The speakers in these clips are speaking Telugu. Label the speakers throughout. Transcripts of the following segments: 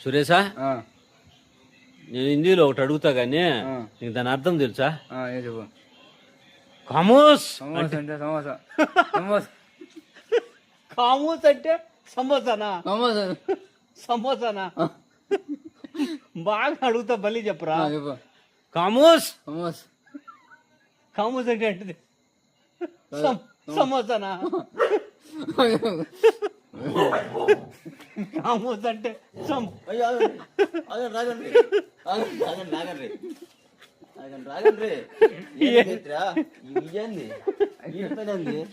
Speaker 1: సురేషా,
Speaker 2: ఆ,
Speaker 1: నేను హిందీలో ఒకటి అడుగుతా గానీ
Speaker 2: ఆ.
Speaker 1: నీకు దాని అర్థం తెలుసా?
Speaker 2: ఏం చెప్పు.
Speaker 1: ఖమోస్
Speaker 2: సమోసా అంటే సమోసా. సమోసా
Speaker 1: ఖమోస్ అంటే సమోసానా?
Speaker 2: సమోసా.
Speaker 1: సమోసానా? బాగా అడుగుతా, బలి చెప్పరా.
Speaker 2: చెప్పు.
Speaker 1: ఖమోస్.
Speaker 2: సమోసా.
Speaker 1: ఖమోస్ అంటే ఏంటిది? సమోసానా? ఖమోస్ అంటే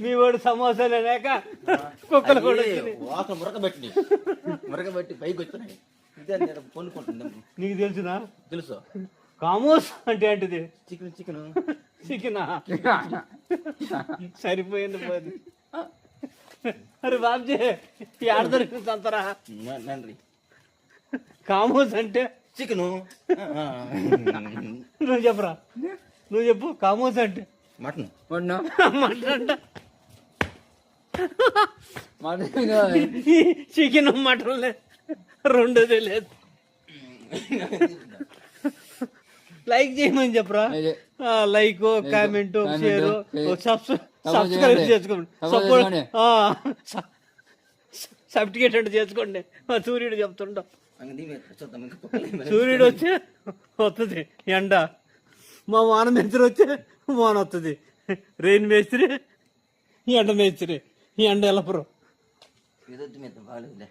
Speaker 1: మీ వాడు సమోసాలే లేక కుక్కలు కూడా
Speaker 3: మురకబెట్టి పైకి వచ్చినాయి.
Speaker 1: నీకు తెలుసునా?
Speaker 3: తెలుసు.
Speaker 1: ఖమోస్ అంటే ఏంటిది?
Speaker 3: చికెన్ చికెన్
Speaker 1: చికెనా? సరిపోయింది పోయింది. అరే బాబ్జీ, ఆడ దొరికింది అంతరా.
Speaker 3: నన్ను
Speaker 1: ఖమోస్ అంటే
Speaker 3: చికెను
Speaker 1: నువ్వు చెప్పరా, నువ్వు చెప్పు. ఖమోస్ అంటే
Speaker 3: మటన్.
Speaker 1: మటన్ అంట.
Speaker 2: మటన్
Speaker 1: చికెన్ మటన్ లేదు, రెండోదే లేదు. లైక్ చేయమని చెప్పరా. లైక్, కామెంట్, షేర్, సబ్స్క్రైబ్ చేసుకోండి. సర్టిఫికేట్ అంటే చేసుకోండి. సూర్యుడు చెప్తుంటాం, సూర్యుడు వచ్చే వస్తుంది ఎండ, మా వాన మేస్త్రి వచ్చే వాన వస్తుంది, రెయిన్ మేస్త్రి ఎండ మేస్త్రి, ఎండ ఎల్లపురం.
Speaker 3: బాగాలేదు.